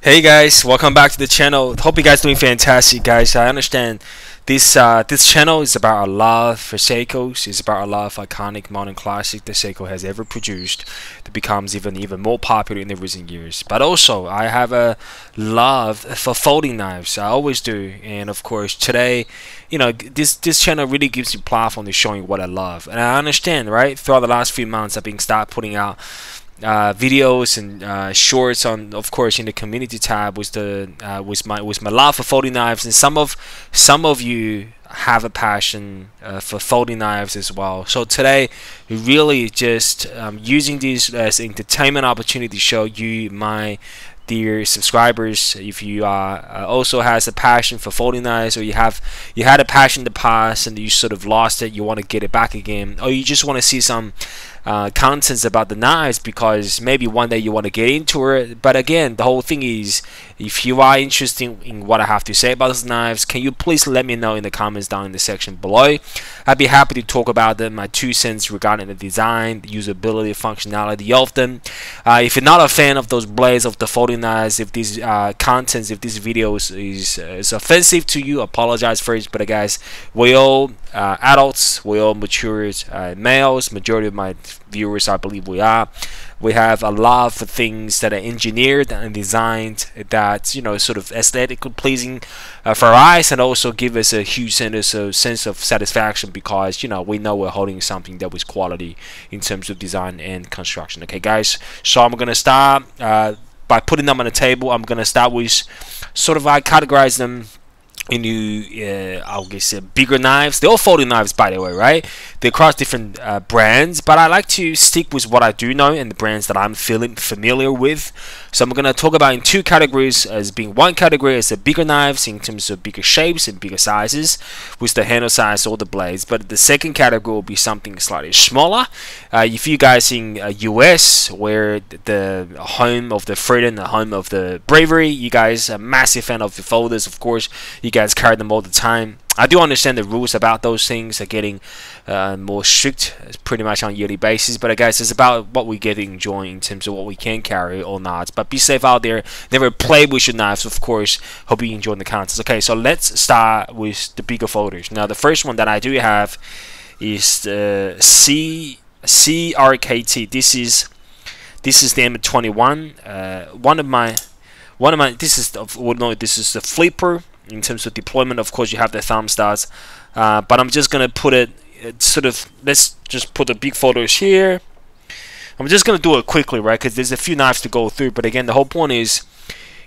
Hey guys, welcome back to the channel. Hope you guys doing fantastic, guys. I understand this channel is about our love for Seikos. It's about our love of iconic modern classic that Seiko has ever produced that becomes even more popular in the recent years. But also I have a love for folding knives. I always do, and of course today, you know, this channel really gives you a platform to showing what I love. And I understand, right? Throughout the last few months I've been putting out videos and shorts on, of course, in the community tab with my love for folding knives, and some of you have a passion for folding knives as well. So today really just using this as entertainment opportunity to show you, my dear subscribers, if you also has a passion for folding knives, or you had a passion in the past and you sort of lost it, you want to get it back again, or you just want to see some contents about the knives because maybe one day you want to get into it. But again, the whole thing is, if you are interested in what I have to say about those knives, can you please let me know in the comments down in the section below. I'd be happy to talk about them, my 2 cents regarding the design, the usability, functionality of them. If you're not a fan of those blades, of the folding knives, if these contents, if this video is offensive to you, apologize first. But guys, we all adults, we all mature males. Majority of my viewers, I believe we have a love for things that are engineered and designed that, you know, sort of aesthetically pleasing for our eyes, and also give us a huge sense of satisfaction because, you know, we know we're holding something that was quality in terms of design and construction. Okay guys, so I'm gonna start by putting them on the table. I'm gonna start with sort of, I categorize them into I guess bigger knives. They're all folding knives, by the way, right? They're across different brands, but I like to stick with what I do know and the brands that I'm familiar with. So I'm gonna talk about in 2 categories, as being one category as the bigger knives in terms of bigger shapes and bigger sizes with the handle size or the blades, but the second category will be something slightly smaller. If you guys in US, where the home of the freedom, the home of the bravery, you guys are massive fan of the folders, of course you guys carry them all the time. I do understand the rules about those things are getting more strict pretty much on a yearly basis, but guys, it's about what we get enjoying in terms of what we can carry or not. But be safe out there, never play with your knives, of course. Hope you enjoy the contents. Okay, so let's start with the bigger folders. Now the first one that I do have is the CRKT. This is the M21. This is the flipper. In terms of deployment, of course, you have the thumb starts, but I'm just gonna put it sort of, let's just put the big folders here. I'm just gonna do it quickly, right, because there's a few knives to go through. But again, the whole point is,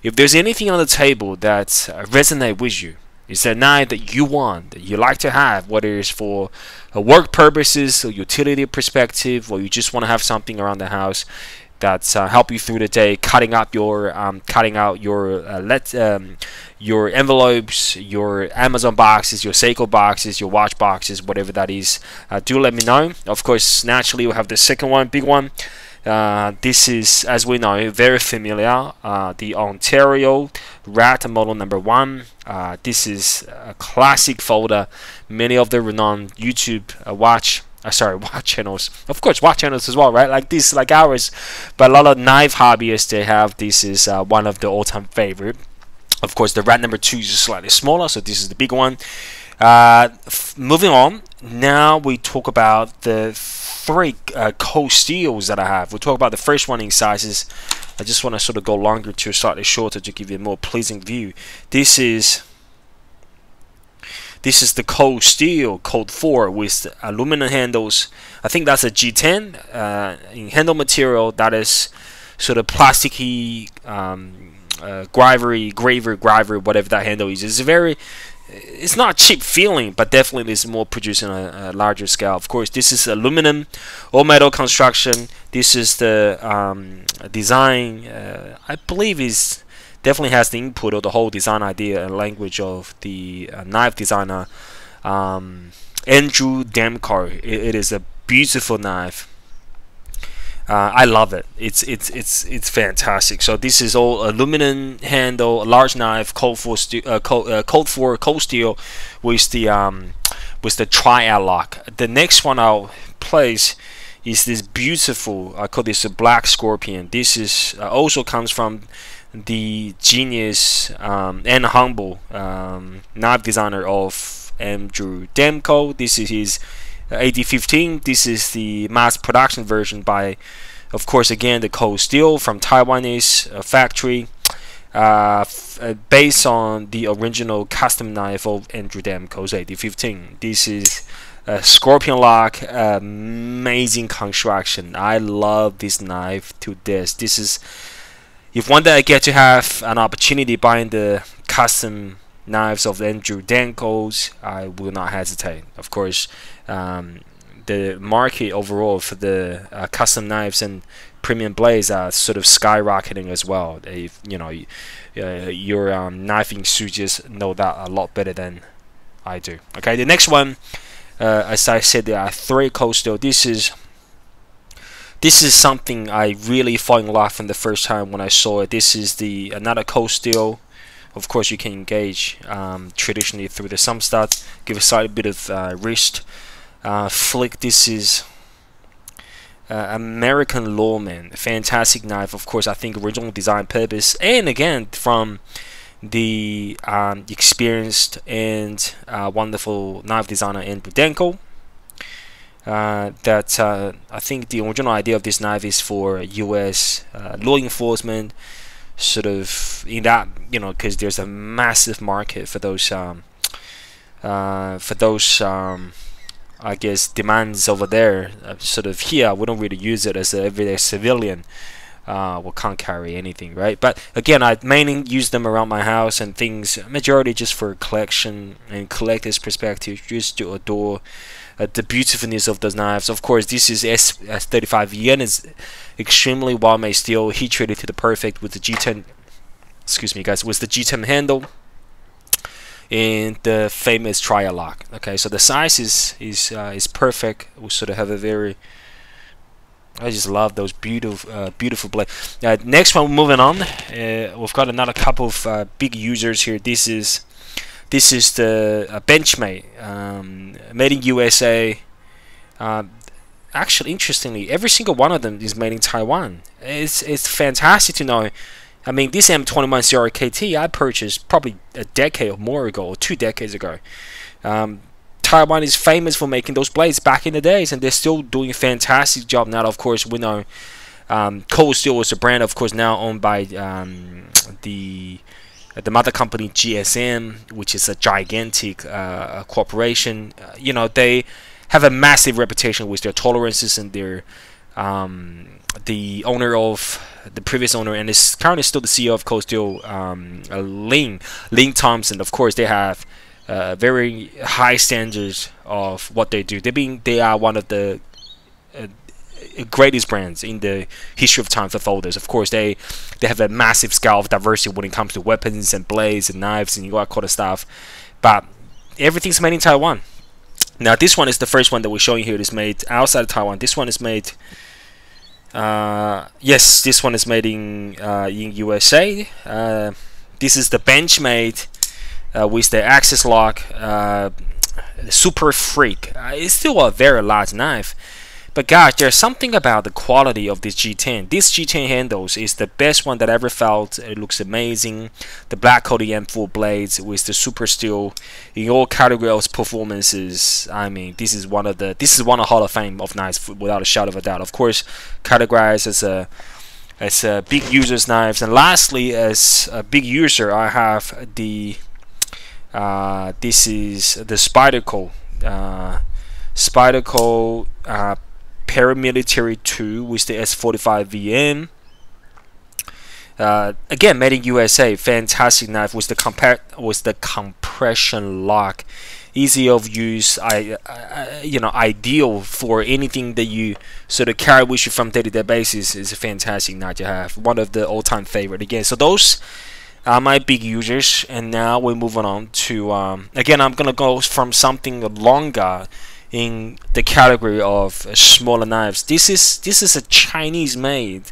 if there's anything on the table that resonate with you, is a knife that you want, that you like to have, whether it's for work purposes or utility perspective, or you just want to have something around the house that's help you through the day, cutting out your envelopes, your Amazon boxes, your Seiko boxes, your watch boxes, whatever that is. Do let me know. Of course, naturally we have the second one, big one. This is, as we know, very familiar, the Ontario Rat model number 1. This is a classic folder. Many of the renowned YouTube watch channels, of course, watch channels as well, right? Like this, like ours, but a lot of knife hobbyists, they have this is one of the all-time favorite. Of course, the Rat number 2 is slightly smaller, so this is the big one. Moving on, now we talk about the 3 cold steels that I have. We'll talk about the first one in sizes. I just want to sort of go longer to slightly shorter to give you a more pleasing view. This is the cold steel Code 4 with aluminum handles. I think that's a G10 in handle material. That is sort of plasticky, graver, whatever that handle is. It's not cheap feeling, but definitely is more produced on a larger scale. Of course, this is aluminum or metal construction. This is the design. I believe is definitely has the input of the whole design idea and language of the knife designer Andrew Damkar. It is a beautiful knife. I love it. It's fantastic. So this is all aluminum handle, large knife, Code 4 cold steel with the triad lock. The next one I'll place is this beautiful, I call this a black scorpion. This is also comes from the genius and humble knife designer of Andrew Demko. This is his AD15. This is the mass production version by, of course, again, the Cold Steel from Taiwanese factory, based on the original custom knife of Andrew Demko's AD15. This is a scorpion lock, amazing construction. I love this knife to this. This is, if one day I get to have an opportunity buying the custom knives of Andrew Demko's, I will not hesitate. Of course, the market overall for the custom knives and premium blades are sort of skyrocketing as well. If you know your knife enthusiasts know that a lot better than I do. Okay, the next one, as I said, there are 3 Cold Steel. This is something I really fall in love from the first time when I saw it. This is the another Cold Steel. Of course, you can engage traditionally through the thumb stud, give a slight bit of wrist flick. This is American Lawman, fantastic knife. Of course, I think original design purpose, and again from the experienced and wonderful knife designer Andrew Demko. That I think the original idea of this knife is for U.S. Law enforcement, sort of in that, you know, because there's a massive market for those I guess demands over there. Sort of here we don't really use it as an everyday civilian. We can't carry anything, right? But again, I mainly use them around my house and things, majority just for collection and collector's perspective, just to adore the beautifulness of those knives. Of course, this is S35VN, is extremely well made steel, heat treated to the perfect with the G10, excuse me guys, with the G10 handle and the famous trial lock. Okay, so the size is perfect. We sort of have a very, I just love those beautiful blades. Next one, moving on, we've got another couple of big users here. This is the Benchmade, made in USA. Actually, interestingly, every single one of them is made in Taiwan. It's fantastic to know. I mean, this M21 CRKT I purchased probably a decade or more ago, or 2 decades ago. Taiwan is famous for making those blades back in the days, and they're still doing a fantastic job now. Of course, we know Cold Steel was a brand, of course, now owned by the mother company GSM, which is a gigantic corporation. You know, they have a massive reputation with their tolerances, and their the owner of the previous owner, and is currently still the CEO of Cold Steel, Ling Thompson. Of course, they have very high standards of what they do. They are one of the greatest brands in the history of time for folders. Of course, they have a massive scale of diversity when it comes to weapons and blades and knives and all that kind of stuff. But everything's made in Taiwan. Now, this one is the first one that we're showing here. It is made outside of Taiwan. This one is made. Yes, this one is made in USA. This is the Benchmade with the Axis lock, Super Freak. It's still a very large knife, but gosh, there's something about the quality of this G10. This G10 handles is the best one that I ever felt. It looks amazing. The black coated M4 blades with the Super Steel in all categories of performances. I mean, this is one of Hall of Fame of knives without a shadow of a doubt. Of course, categorized as a big user's knives. And lastly, as a big user, I have the this is the Spyderco Paramilitary 2 with the S45VM. Again, made in USA. Fantastic knife with the compression lock, easy of use. You know, ideal for anything that you sort of carry with you from day-to-day basis. Is a fantastic knife to have. One of the all-time favorite. Again, so those are my big users, and now we're moving on to again, I'm gonna go from something longer in the category of smaller knives. This is a Chinese made.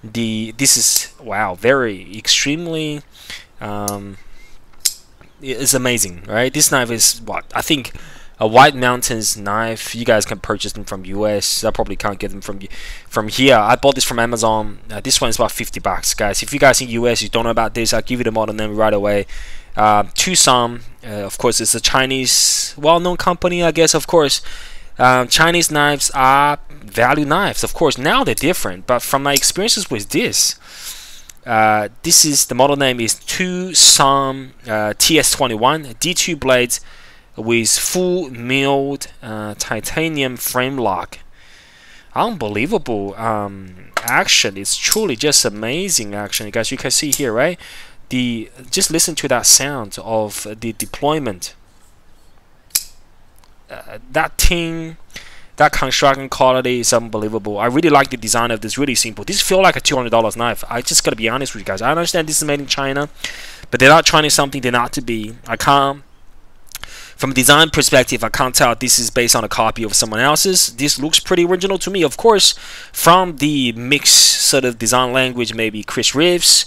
This is, wow, very extremely it's amazing, right? This knife is what I think a White Mountains knife. You guys can purchase them from US. I probably can't get them from here. I bought this from Amazon. This one is about 50 bucks, guys. If you guys in US you don't know about this, I'll give you the model name right away. Tucson, of course, it's a Chinese well-known company, I guess. Of course, Chinese knives are value knives. Of course, now they're different, but from my experiences with this, this is the model name is Tucson TS21 D2 blades with full milled titanium frame lock. Unbelievable action. It's truly just amazing action, guys. You can see here, right? Just listen to that sound of the deployment. That construction quality is unbelievable. I really like the design of this. Really simple. This feels like a $200 knife. I just gotta be honest with you guys. I understand this is made in China, but they're not trying something they're not to be. I can't. From a design perspective, I can't tell this is based on a copy of someone else's. This looks pretty original to me. Of course, from the mixed sort of design language, maybe Chris Reeves,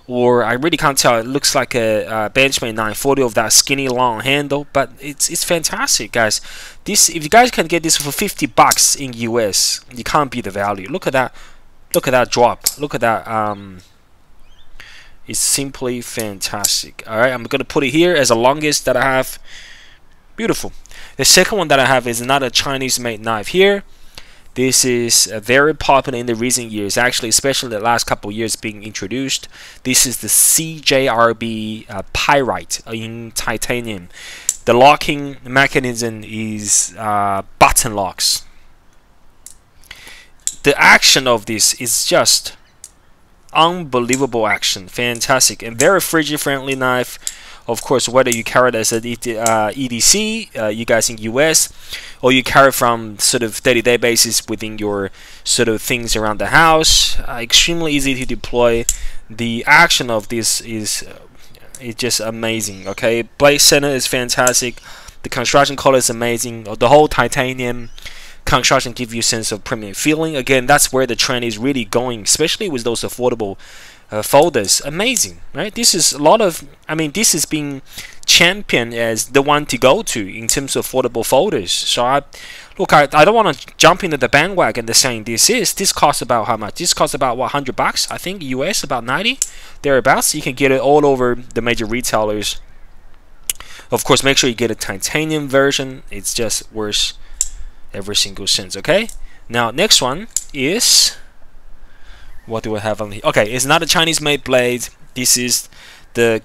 or I really can't tell. It looks like a Benchmade 940 of that skinny long handle, but it's fantastic, guys. This, if you guys can get this for 50 bucks in US, you can't beat the value. Look at that. Look at that drop. Look at that. It's simply fantastic. All right, I'm gonna put it here as the longest that I have. Beautiful. The second one that I have is another Chinese-made knife here. This is very popular in the recent years, actually, especially the last couple of years being introduced. This is the CJRB Pyrite in titanium. The locking mechanism is button locks. The action of this is just unbelievable action, fantastic, and very frigid-friendly knife. Of course, whether you carry it as an EDC, you guys in US, or you carry from sort of day-to-day basis within your sort of things around the house, extremely easy to deploy. The action of this is it's just amazing. Okay, blade center is fantastic. The construction color is amazing. The whole titanium construction gives you a sense of premium feeling. Again, that's where the trend is really going, especially with those affordable folders. Amazing, right? This is a lot of, I mean, this is being championed as the one to go to in terms of affordable folders. So I don't want to jump into the bandwagon and saying this costs about how much? This costs about what, 100 bucks? I think US about 90 thereabouts. You can get it all over the major retailers. Of course, make sure you get a titanium version. It's just worth every single cent. Okay, now next one is, what do I have on here? Okay, it's not a Chinese-made blade. This is the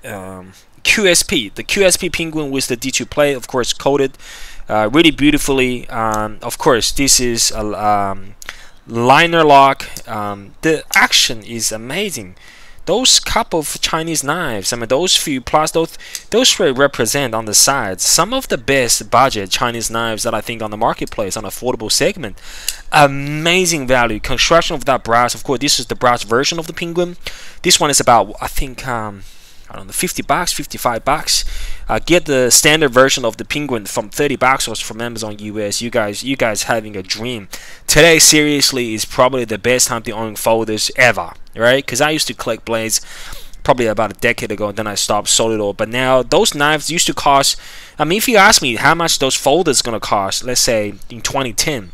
QSP, the QSP Penguin with the D2 plate, of course, coated really beautifully. Of course, this is a liner lock. The action is amazing. Those couple of Chinese knives, I mean, those few plus those three represent on the sides some of the best budget Chinese knives that I think on the marketplace on affordable segment. Amazing value. Construction of that brass, of course, this is the brass version of the Penguin. This one is about, I think, I don't know, 50 bucks, 55 bucks. Get the standard version of the Penguin from 30 bucks or from Amazon US. You guys having a dream. Today, seriously, is probably the best time to own folders ever, right? Because I used to collect blades probably about a decade ago, and then I stopped, sold it all. But now those knives used to cost, I mean, if you ask me how much those folders gonna cost, let's say in 2010,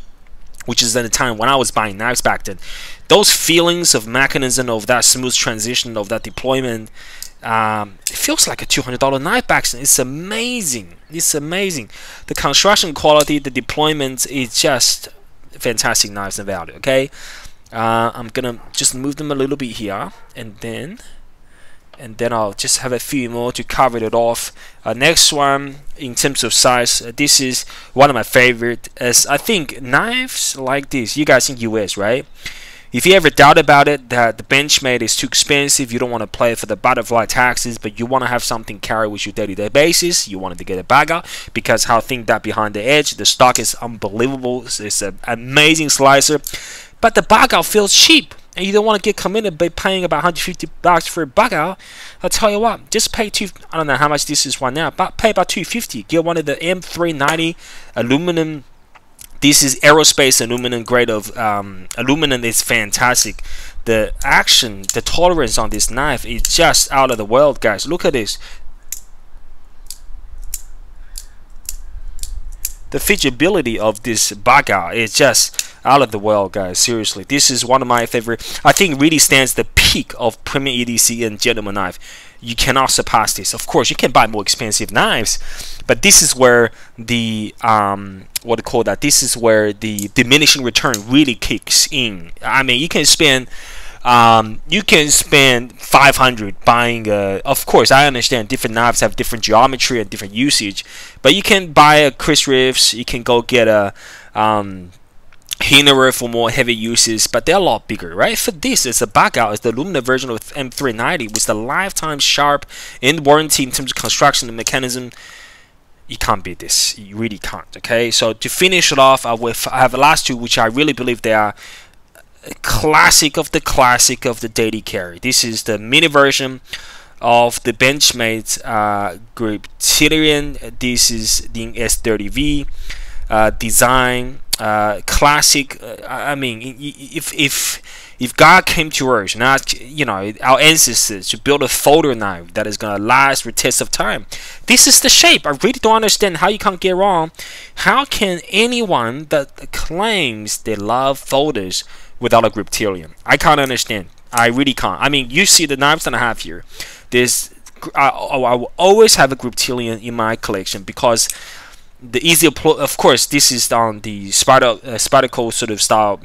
which is at the time when I was buying knives back then, those feelings of mechanism, of that smooth transition, of that deployment, it feels like a $200 knife back then. It's amazing. It's amazing. The construction quality, the deployment is just fantastic knives and value. Okay, I'm gonna just move them a little bit here, and then I'll just have a few more to cover it off. Next one, in terms of size, this is one of my favorite. As I think knives like this, you guys in US, right? If you ever doubt about it, that the Benchmade is too expensive, you don't want to play for the butterfly taxes, but you want to have something carry with your day-to-day basis, you wanted to get a bagger, because how thin that behind the edge, the stock is unbelievable. It's an amazing slicer, but the bagger feels cheap, and you don't want to get committed by paying about 150 bucks for a bagger. I'll tell you what, just pay I don't know how much this is right now, but pay about 250. Get one of the M390 aluminum. This is aerospace aluminum grade of aluminum. Is fantastic. The action, the tolerance on this knife is just out of the world, guys. Look at this. the feasibility of this bug out is just out of the world, guys. Seriously, this is one of my favorite. I think really stands the peak of premium EDC and gentleman knife. You cannot surpass this. Of course, you can buy more expensive knives, but this is where the what do you call that? This is where the diminishing return really kicks in. I mean, you can spend 500 buying of course, I understand different knives have different geometry and different usage, but you can buy a Chris Reeves, you can go get a Hinderer for more heavy uses, but they're a lot bigger, right? For this, it's a bug out. It's the aluminum version of M390 with the lifetime sharp end warranty in terms of construction and mechanism. You can't beat this. You really can't. Okay, so to finish it off, I have the last two, which I really believe they are classic of the daily carry. This is the mini version of the Benchmade Griptilian. This is the S30V design. Classic. I mean, if God came to us, not our ancestors, to build a folder knife that is gonna last the test of time, this is the shape. I really don't understand how you can't get wrong. How can anyone that claims they love folders without a Griptilian? I can't understand. I really can't. I mean, you see the knives that I have here. I will always have a Griptilian in my collection because the easier, of course, this is on the Spyderco sort of style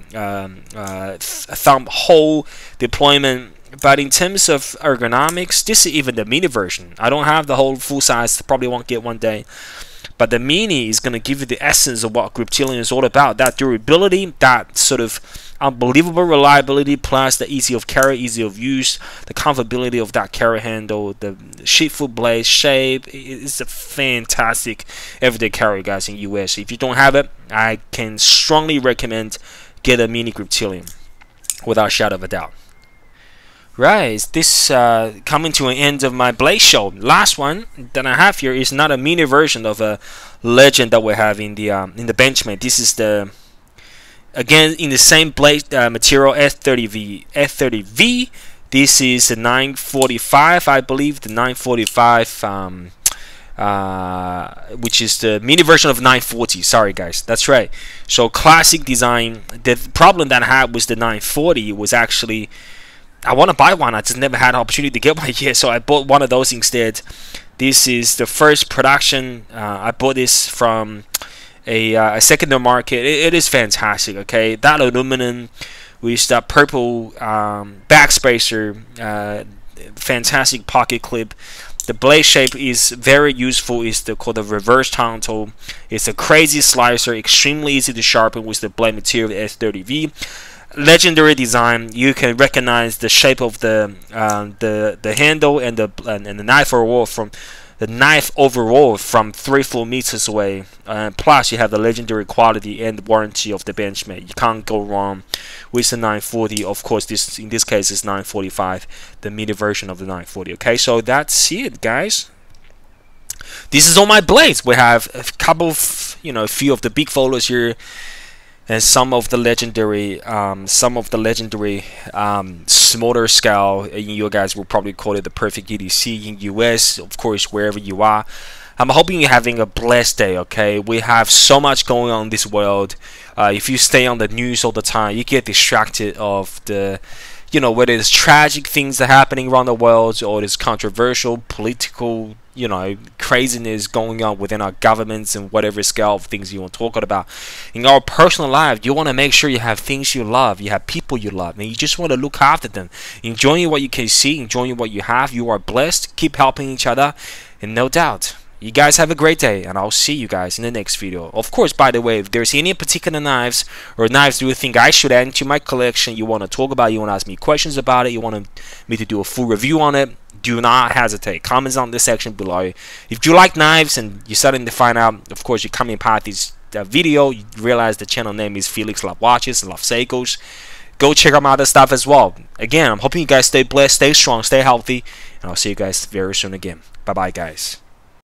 thumb hole deployment, but in terms of ergonomics, this is even the mini version. I don't have the whole full size, probably won't get one day, but the mini is going to give you the essence of what Griptilian is all about. That durability, that sort of unbelievable reliability, plus the easy of carry, easy of use, the comfortability of that carry handle, the sheepfoot blade shape. It's a fantastic everyday carry, guys, in US. If you don't have it, I can strongly recommend get a mini Griptilian without a shadow of a doubt. Right, this coming to an end of my blade show. Last one that I have here is not a mini version of a legend that we have in the Benchmade. This is the, again, in the same blade material, S30V. This is the 945, I believe, the 945, which is the mini version of 940. Sorry, guys, that's right. So classic design. The problem that I had with the 940 was actually, I want to buy one. I just never had an opportunity to get one yet, so I bought one of those instead. This is the first production. I bought this from a secondary market. It is fantastic. Okay, that aluminum with that purple backspacer, fantastic pocket clip. The blade shape is very useful. It's called the reverse tonto. It's a crazy slicer, extremely easy to sharpen with the blade material of the S30V. Legendary design. You can recognize the shape of the handle and the knife overall from 3-4 meters away. Plus, you have the legendary quality and warranty of the Benchmade. You can't go wrong with the 940. Of course, in this case is 945, the mini version of the 940. Okay, so that's it, guys. This is all my blades. We have a couple of, few of the big folders here, and some of the legendary smaller scale. You guys will probably call it the perfect EDC in US, of course, wherever you are. I'm hoping you're having a blessed day. Okay, we have so much going on in this world. If you stay on the news all the time, you get distracted of the, whether it's tragic things that are happening around the world, or it's controversial political, craziness going on within our governments and whatever scale of things you want to talk about. In our personal life, you want to make sure you have things you love, you have people you love, and you just want to look after them, enjoying what you can see, enjoying what you have. You are blessed. Keep helping each other, and no doubt, you guys have a great day, and I'll see you guys in the next video. Of course, by the way, if there's any particular knives or knives you think I should add into my collection, you want to talk about, you want to ask me questions about it, you want me to do a full review on it, do not hesitate. Comments on this section below. If you like knives and you're starting to find out, of course, you're coming past this video, you realize the channel name is Felix Love Watches and Love Seikos. Go check out my other stuff as well. Again, I'm hoping you guys stay blessed, stay strong, stay healthy, and I'll see you guys very soon again. Bye bye, guys.